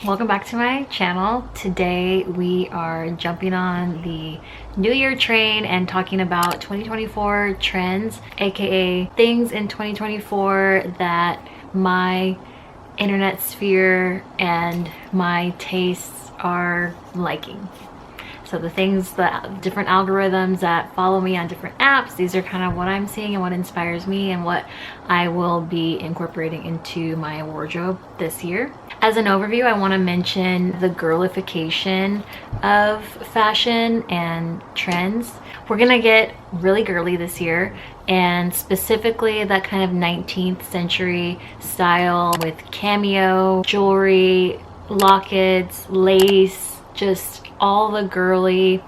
Welcome back to my channel. Today we are jumping on the New Year train and talking about 2024 trends, aka things in 2024 that my internet sphere and my tastes are liking. So the things, the different algorithms that follow me on different apps, these are kind of what I'm seeing and what inspires me and what I will be incorporating into my wardrobe this year. As an overview, I want to mention the girlification of fashion and trends. We're gonna get really girly this year, and specifically that kind of 19th century style with cameo, jewelry, lockets, lace, just all the girly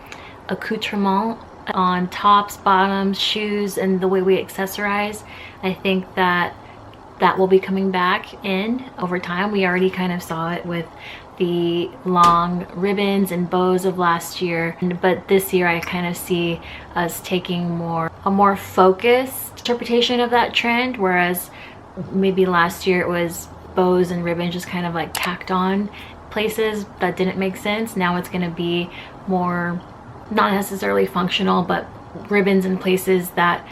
accoutrement on tops, bottoms, shoes, and the way we accessorize. I think that will be coming back in over time. We already kind of saw it with the long ribbons and bows of last year, but this year I kind of see us taking a more focused interpretation of that trend, whereas maybe last year it was bows and ribbons just kind of like tacked on places that didn't make sense. Now it's going to be more, not necessarily functional, but ribbons in places that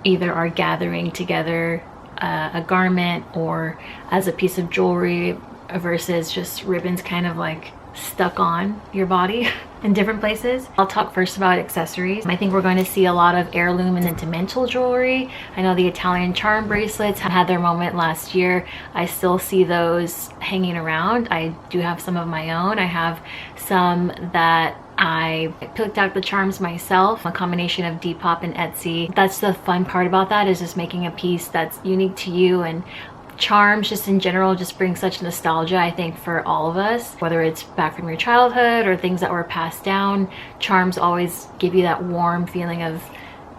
either are gathering together a garment or as a piece of jewelry versus just ribbons kind of like stuck on your body in different places. I'll talk first about accessories. I think we're going to see a lot of heirloom and sentimental jewelry. I know the Italian charm bracelets had their moment last year. I still see those hanging around. I do have some of my own. I have some that I picked out the charms myself, a combination of Depop and Etsy. That's the fun part about that, is just making a piece that's unique to you. And charms just in general just bring such nostalgia, I think, for all of us, whether it's back from your childhood or things that were passed down. Charms always give you that warm feeling of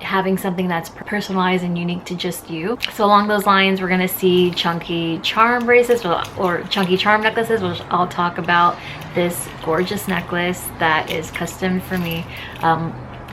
having something that's personalized and unique to just you. So along those lines, we're gonna see chunky charm bracelets or chunky charm necklaces, which I'll talk about this gorgeous necklace that is custom for me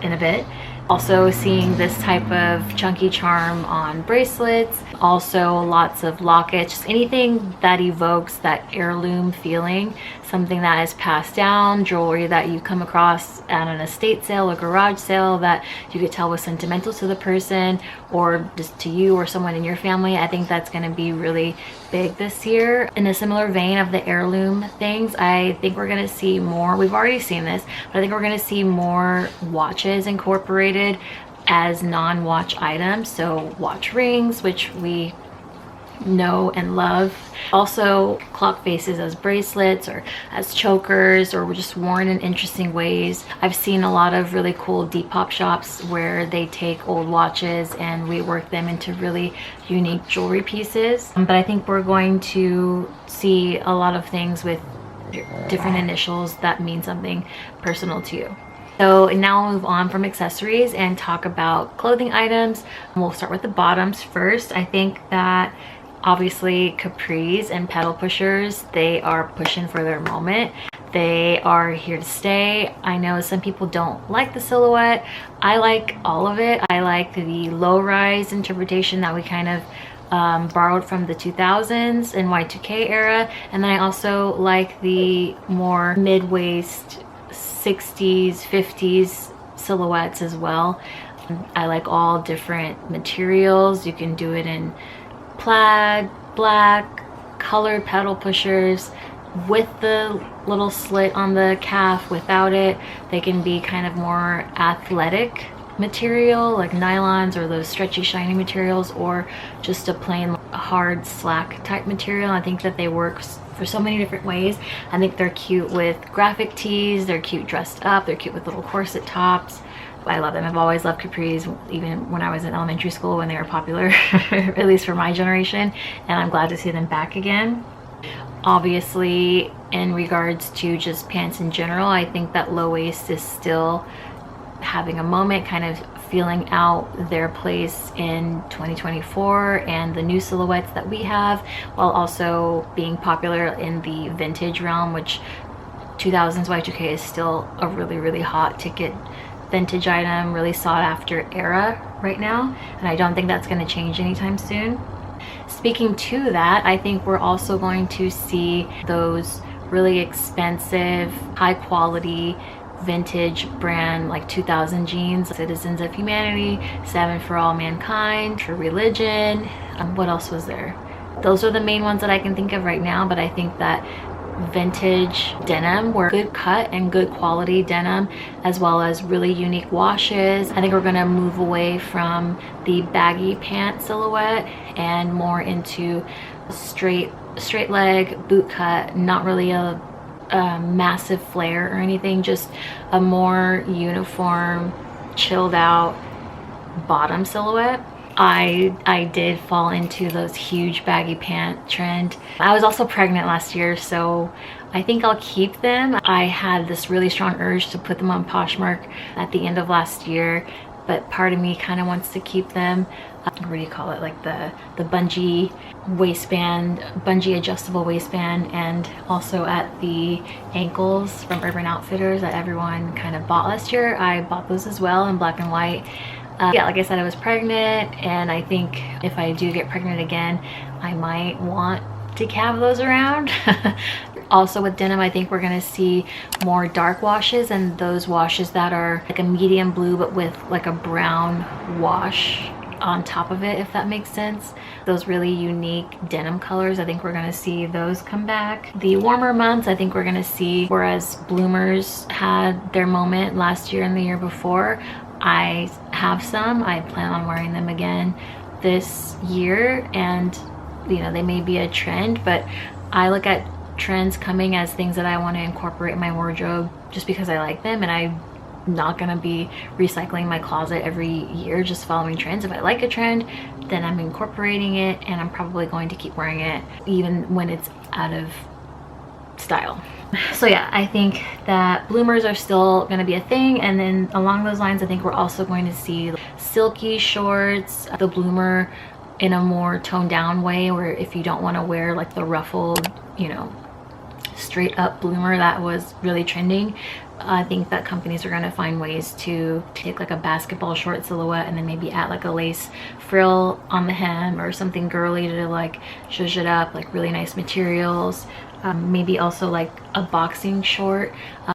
in a bit. Also seeing this type of chunky charm on bracelets, also lots of lockets, just anything that evokes that heirloom feeling, something that is passed down, jewelry that you come across at an estate sale or garage sale that you could tell was sentimental to the person or just to you or someone in your family. I think that's going to be really big this year. In a similar vein of the heirloom things, I think we're going to see more. We've already seen this, but I think we're going to see more watches incorporated as non-watch items. So watch rings, which we know and love. Also clock faces as bracelets or as chokers, or just worn in interesting ways. I've seen a lot of really cool Depop shops where they take old watches and rework them into really unique jewelry pieces. But I think we're going to see a lot of things with different initials that mean something personal to you. So now we'll move on from accessories and talk about clothing items. We'll start with the bottoms first. I think that obviously capris and pedal pushers, they are pushing for their moment. They are here to stay. I know some people don't like the silhouette. I like all of it. I like the low-rise interpretation that we kind of borrowed from the 2000s and Y2K era. And then I also like the more mid-waist 60s, 50s silhouettes as well. I like all different materials. You can do it in plaid, black, colored pedal pushers, with the little slit on the calf, without it. They can be kind of more athletic material like nylons or those stretchy shiny materials, or just a plain hard slack type material. I think that they work for so many different ways. I think they're cute with graphic tees, they're cute dressed up, they're cute with little corset tops. I love them. I've always loved capris, even when I was in elementary school when they were popular, at least for my generation, and I'm glad to see them back again. Obviously, in regards to just pants in general, I think that low waist is still having a moment, kind of feeling out their place in 2024 and the new silhouettes that we have, while also being popular in the vintage realm, which 2000s Y2K is still a really hot ticket vintage item, really sought after era right now, and I don't think that's going to change anytime soon. Speaking to that, I think we're also going to see those really expensive, high quality vintage brand like 2000 jeans. Citizens of Humanity, 7 for All Mankind, True Religion. What else was there? Those are the main ones that I can think of right now, but I think that vintage denim were good cut and good quality denim, as well as really unique washes. I think we're gonna move away from the baggy pant silhouette and more into straight leg boot cut, not really a massive flare or anything, just a more uniform, chilled out bottom silhouette. I did fall into those huge baggy pant trend. I was also pregnant last year, so I think I'll keep them. I had this really strong urge to put them on Poshmark at the end of last year, but part of me kind of wants to keep them. What do you call it? Like the bungee waistband, bungee adjustable waistband, and also at the ankles from Urban Outfitters that everyone kind of bought last year. I bought those as well in black and white. Yeah, like I said, I was pregnant, and I think if I do get pregnant again, I might want to have those around. Also with denim, I think we're gonna see more dark washes, and those washes that are like a medium blue but with like a brown wash on top of it, if that makes sense. Those really unique denim colors, I think we're gonna see those come back. The warmer months, I think we're gonna see, whereas bloomers had their moment last year and the year before, I have some. I plan on wearing them again this year, and you know, they may be a trend, but I look at trends coming as things that I want to incorporate in my wardrobe just because I like them, and I'm not gonna be recycling my closet every year just following trends. If I like a trend, then I'm incorporating it, and I'm probably going to keep wearing it even when it's out of style. So yeah, I think that bloomers are still going to be a thing, and then along those lines, I think we're also going to see silky shorts, the bloomer in a more toned down way, where if you don't want to wear like the ruffled, you know, straight up bloomer that was really trending, I think that companies are going to find ways to take like a basketball short silhouette and then maybe add like a lace frill on the hem or something girly to like zhuzh it up, like really nice materials. Maybe also like a boxing short,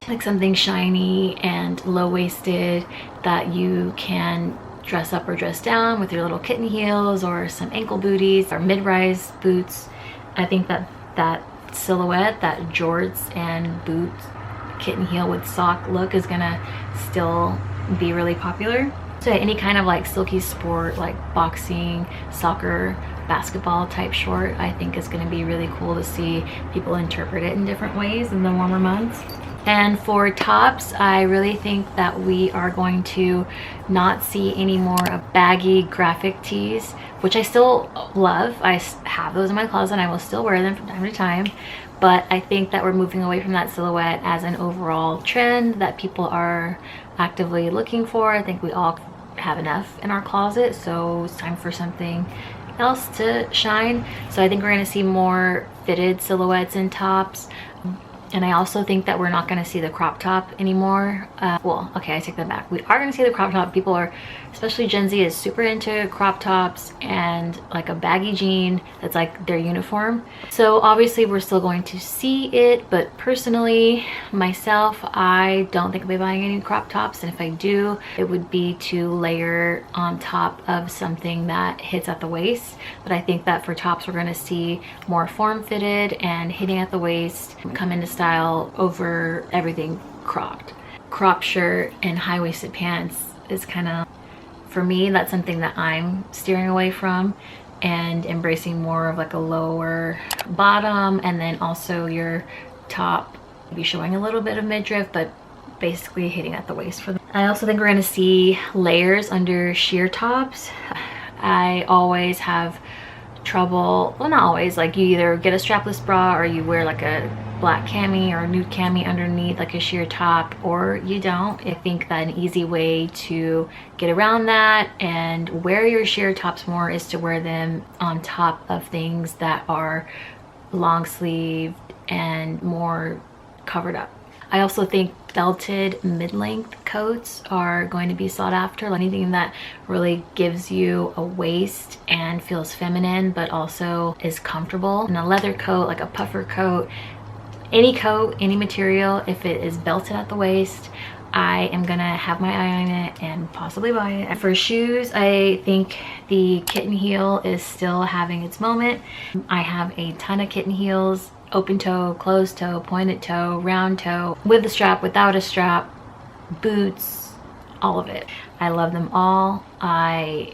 like something shiny and low-waisted that you can dress up or dress down with your little kitten heels or some ankle booties or mid-rise boots. I think that that silhouette, that jorts and boots, kitten heel with sock look is gonna still be really popular. So any kind of like silky sport, like boxing, soccer, basketball type short, I think is going to be really cool to see people interpret it in different ways in the warmer months. And for tops, I really think that we are going to not see any more of baggy graphic tees, which I still love. I have those in my closet and I will still wear them from time to time, but I think that we're moving away from that silhouette as an overall trend that people are actively looking for. I think we all have enough in our closet, so it's time for something else to shine. So I think we're going to see more fitted silhouettes in tops, and I also think that we're not going to see the crop top anymore. Well, okay, I take that back. We are going to see the crop top. People are, especially Gen Z, is super into crop tops and like a baggy jean that's like their uniform. So obviously we're still going to see it, but personally, myself, I don't think I'll be buying any crop tops, and if I do, it would be to layer on top of something that hits at the waist. But I think that for tops, we're going to see more form-fitted and hitting at the waist come into style over everything cropped. Crop shirt and high-waisted pants is kind of, for me, that's something that I'm steering away from and embracing more of like a lower bottom, and then also your top be showing a little bit of midriff, but basically hitting at the waist for them. I also think we're going to see layers under sheer tops. I always have trouble, well, not always, like you either get a strapless bra or you wear like a black cami or nude cami underneath like a sheer top, or you don't. I think that an easy way to get around that and wear your sheer tops more is to wear them on top of things that are long sleeved and more covered up. I also think belted mid-length coats are going to be sought after. Like anything that really gives you a waist and feels feminine but also is comfortable. And a leather coat, like a puffer coat, Any coat, any material, if it is belted at the waist, I am gonna have my eye on it and possibly buy it. For shoes, I think the kitten heel is still having its moment. I have a ton of kitten heels, open toe, closed toe, pointed toe, round toe, with a strap, without a strap, boots, all of it. I love them all. I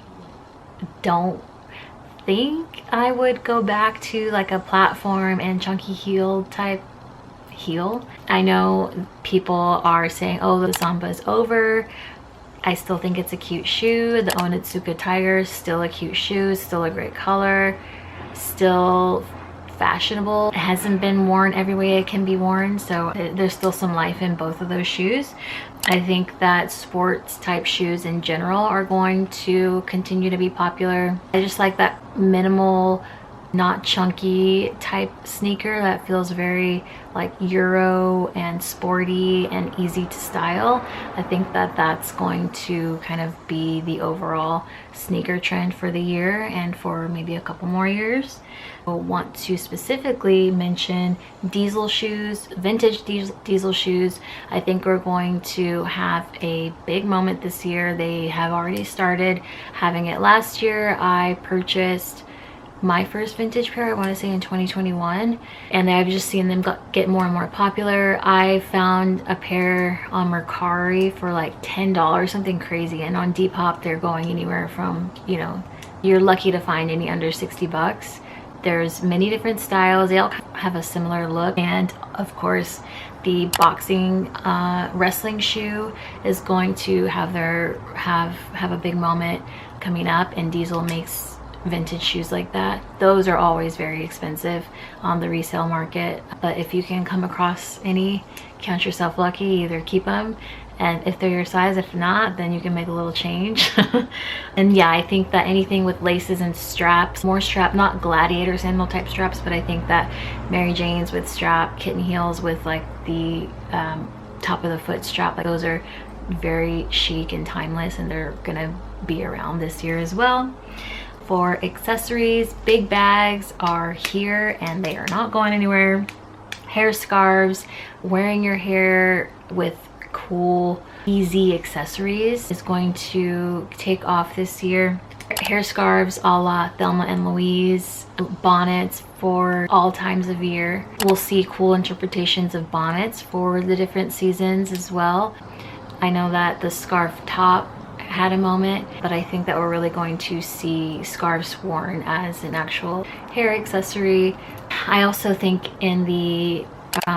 don't think I would go back to like a platform and chunky heel type heel. I know people are saying, oh, the Samba is over. I still think it's a cute shoe. The Onitsuka Tiger is still a cute shoe, still a great color, still fashionable. It hasn't been worn every way it can be worn, so there's still some life in both of those shoes. I think that sports type shoes in general are going to continue to be popular. I just like that minimal, not chunky type sneaker that feels very like Euro and sporty and easy to style. I think that that's going to kind of be the overall sneaker trend for the year and for maybe a couple more years. I want to specifically mention diesel shoes, vintage diesel shoes. I think we're going to have a big moment this year. They have already started having it. Last year I purchased my first vintage pair, I want to say in 2021, and I've just seen them get more and more popular. I found a pair on Mercari for like $10, something crazy, and on Depop they're going anywhere from, you know, you're lucky to find any under 60 bucks. There's many different styles, they all have a similar look, and of course the boxing wrestling shoe is going to have a big moment coming up, and Diesel makes vintage shoes like that. Those are always very expensive on the resale market, but if you can come across any, count yourself lucky. Either keep them, and if they're your size, if not, then you can make a little change. And yeah, I think that anything with laces and straps, more strap, not gladiator sandal type straps, but I think that Mary Jane's with strap, kitten heels with like the top of the foot strap, like those are very chic and timeless, and they're gonna be around this year as well. For accessories, big bags are here and they are not going anywhere. Hair scarves, wearing your hair with cool, easy accessories is going to take off this year. Hair scarves a la Thelma and Louise, bonnets for all times of year. We'll see cool interpretations of bonnets for the different seasons as well. I know that the scarf top had a moment, but I think that we're really going to see scarves worn as an actual hair accessory. I also think in the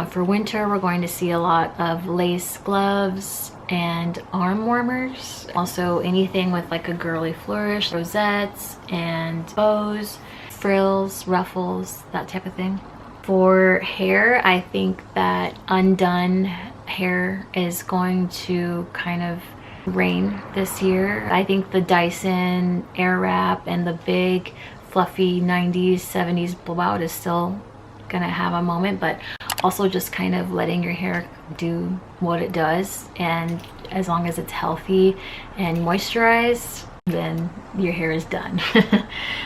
for winter we're going to see a lot of lace gloves and arm warmers. Also anything with like a girly flourish, rosettes and bows, frills, ruffles, that type of thing. For hair, I think that undone hair is going to kind of reign this year. I think the Dyson Airwrap and the big fluffy 90s 70s blowout is still gonna have a moment, but also just kind of letting your hair do what it does, and as long as it's healthy and moisturized, then your hair is done.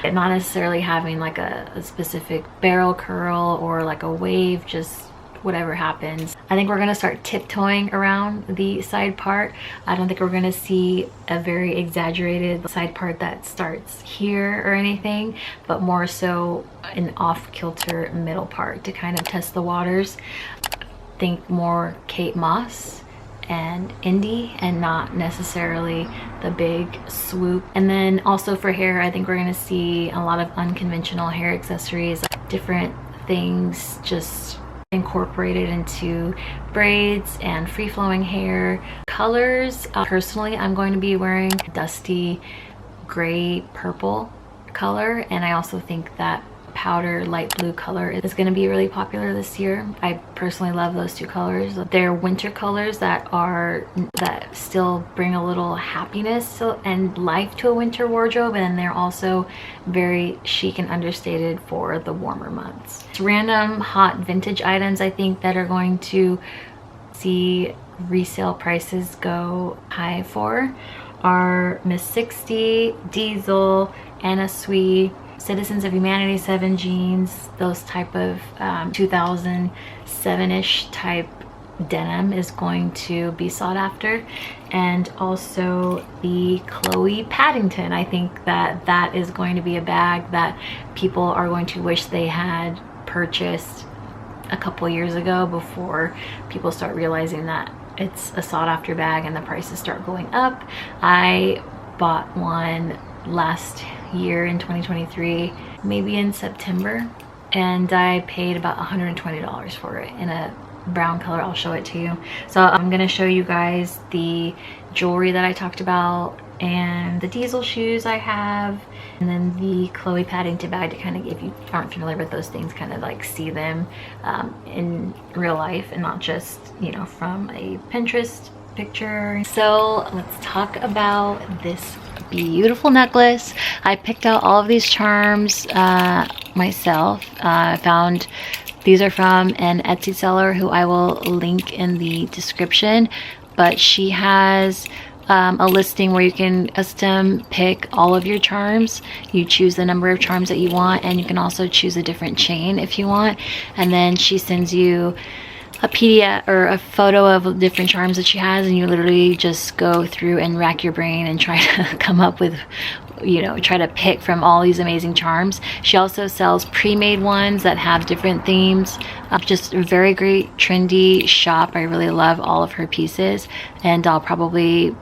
Not necessarily having like a specific barrel curl or like a wave, just whatever happens. I think we're gonna start tiptoeing around the side part. I don't think we're gonna see a very exaggerated side part that starts here or anything, but more so an off-kilter middle part to kind of test the waters. Think more Kate Moss and indie, and not necessarily the big swoop. And then also for hair, I think we're gonna see a lot of unconventional hair accessories, different things just incorporated into braids and free-flowing hair. Colors, personally I'm going to be wearing dusty gray purple color, and I also think that powder light blue color is going to be really popular this year. I personally love those two colors. They're winter colors that still bring a little happiness and life to a winter wardrobe, and they're also very chic and understated for the warmer months. Random hot vintage items I think that are going to see resale prices go high for are Miss 60, Diesel, Anna Sui, Citizens of Humanity 7 jeans, those type of 2007-ish type denim is going to be sought after. And also the Chloe Paddington. I think that that is going to be a bag that people are going to wish they had purchased a couple years ago, before people start realizing that it's a sought after bag and the prices start going up. I bought one last year in 2023, maybe in September, and I paid about $120 for it in a brown color. I'll show it to you. So I'm gonna show you guys the jewelry that I talked about, and the diesel shoes I have, and then the Chloe Paddington bag to kind of, if you aren't familiar with those things, kind of like see them in real life and not just, you know, from a Pinterest picture. So let's talk about this beautiful necklace. I picked out all of these charms myself. I found these are from an Etsy seller who I will link in the description, but she has a listing where you can custom pick all of your charms. You choose the number of charms that you want, and you can also choose a different chain if you want, and then she sends you a PDF or a photo of different charms that she has, and you literally just go through and rack your brain and try to come up with, you know, try to pick from all these amazing charms. She also sells pre-made ones that have different themes. Just a very great trendy shop. I really love all of her pieces, and I'll probably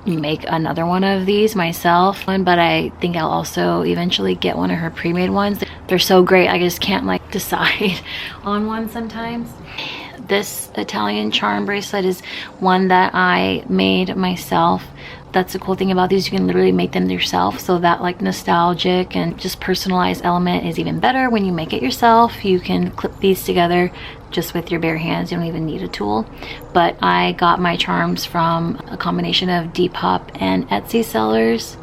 make another one of these myself, but I think I'll also eventually get one of her pre-made ones. They're so great, I just can't like decide on one sometimes. This Italian charm bracelet is one that I made myself. That's the cool thing about these, you can literally make them yourself, so that like nostalgic and just personalized element is even better when you make it yourself. You can clip these together just with your bare hands, you don't even need a tool. But I got my charms from a combination of Depop and Etsy sellers.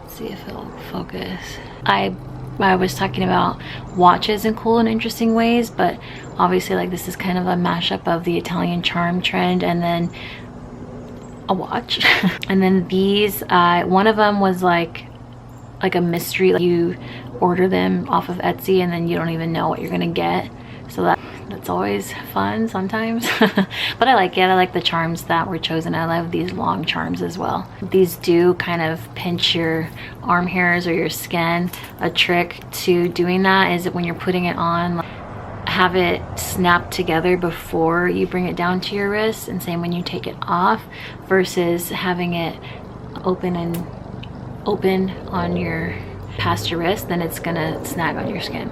Let's see if it'll focus. I was talking about watches in cool and interesting ways, but obviously like this is kind of a mashup of the Italian charm trend and then a watch. And then these, one of them was like a mystery, like you order them off of Etsy and then you don't even know what you're gonna get, so that's always fun sometimes. But I like it. I like the charms that were chosen. I love these long charms as well. These do kind of pinch your arm hairs or your skin. A trick to doing that is that when you're putting it on, have it snap together before you bring it down to your wrist, and same when you take it off, versus having it open on your past your wrist, then it's gonna snag on your skin.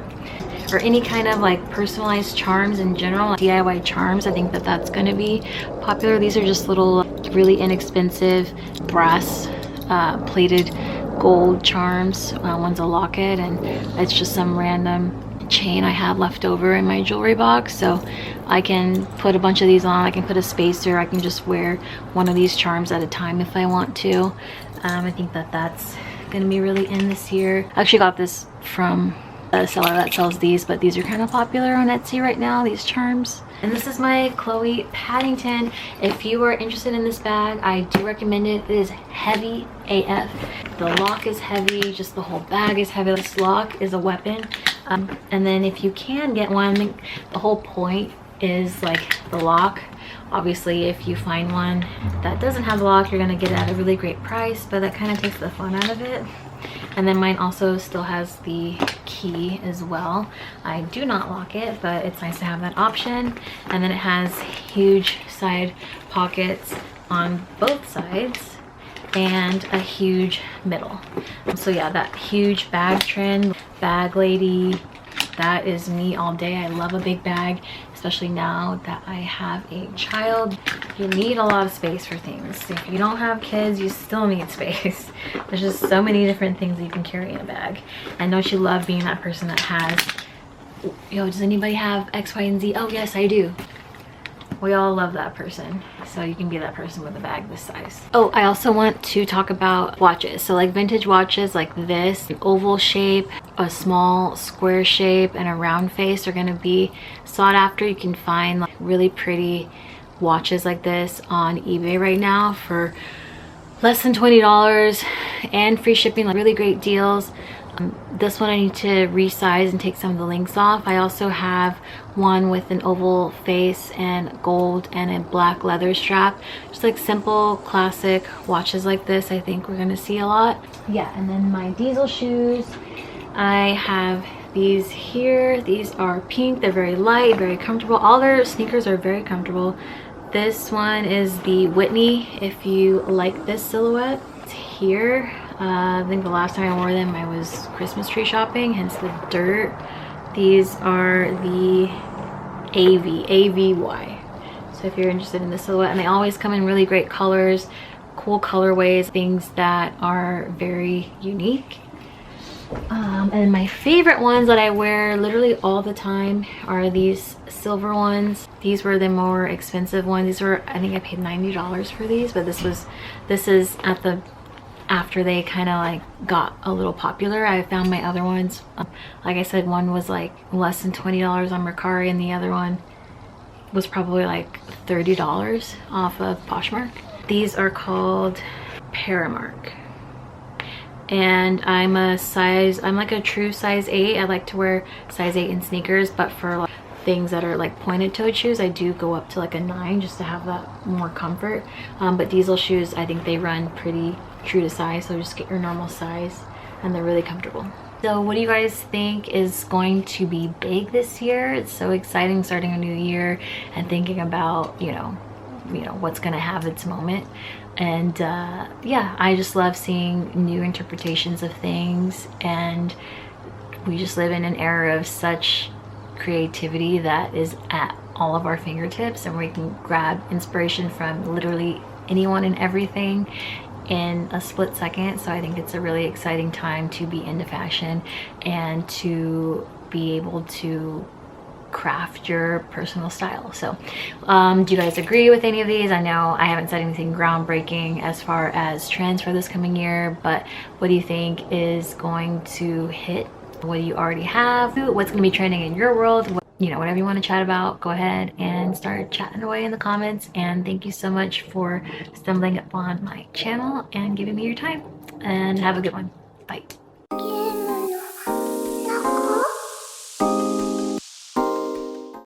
Or any kind of like personalized charms in general, like DIY charms, I think that that's going to be popular. These are just little really inexpensive brass plated gold charms. One's a locket, and it's just some random chain I have left over in my jewelry box, so I can put a bunch of these on. I can put a spacer, I can just wear one of these charms at a time if I want to. I think that that's going to be really in this year. I actually got this from a seller that sells these, but these are kind of popular on Etsy right now, these charms. And this is my Chloe Paddington. If you are interested in this bag, I do recommend it. It is heavy AF. The lock is heavy, just the whole bag is heavy. This lock is a weapon. And then if you can get one, the whole point is like the lock. Obviously, if you find one that doesn't have the lock, you're gonna get it at a really great price, but that kind of takes the fun out of it. And then mine also still has the key as well. I do not lock it, but it's nice to have that option. And then it has huge side pockets on both sides and a huge middle. So yeah, that huge bag trend, bag lady, that is me all day. I love a big bag, especially now that I have a child. You need a lot of space for things. If you don't have kids, you still need space. There's just so many different things that you can carry in a bag. And don't you love being that person that has, yo, does anybody have X, Y, and Z? Oh yes, I do. We all love that person. So you can be that person with a bag this size. Oh, I also want to talk about watches. So like vintage watches like this, an oval shape, a small square shape, and a round face are gonna be sought after. You can find like really pretty watches like this on eBay right now for less than $20 and free shipping, like really great deals. This one I need to resize and take some of the links off. I also have one with an oval face and gold and a black leather strap. Just like simple classic watches like this, I think we're gonna see a lot. Yeah, and then my diesel shoes, I have these here. These are pink. They're very light, very comfortable. All their sneakers are very comfortable. This one is the Whitney, if you like this silhouette. It's here. I think the last time I wore them I was Christmas tree shopping, hence the dirt. These are the AVY. So if you're interested in the silhouette, and they always come in really great colors, cool colorways, things that are very unique. And my favorite ones that I wear literally all the time are these silver ones. These were the more expensive ones. These were, I think I paid $90 for these, but this is at the after they kind of like got a little popular. I found my other ones, like I said, one was like less than $20 on Mercari, and the other one was probably like $30 off of Poshmark. These are called Paramark, and I'm like a true size 8. I like to wear size 8 in sneakers, but for like things that are like pointed toed shoes, I do go up to like a 9 just to have that more comfort. But diesel shoes, I think they run pretty true to size, so just get your normal size, and they're really comfortable. So what do you guys think is going to be big this year? It's so exciting starting a new year and thinking about, you know what's gonna have its moment. And yeah, I just love seeing new interpretations of things, and we just live in an era of such creativity that is at all of our fingertips, and we can grab inspiration from literally anyone and everything in a split second. So I think it's a really exciting time to be into fashion and to be able to craft your personal style. So do you guys agree with any of these? I know I haven't said anything groundbreaking as far as trends for this coming year, but what do you think is going to hit? What do you already have? What's going to be trending in your world? Whatever you want to chat about, go ahead and start chatting away in the comments. And thank you so much for stumbling upon my channel and giving me your time, and have a good one. Bye.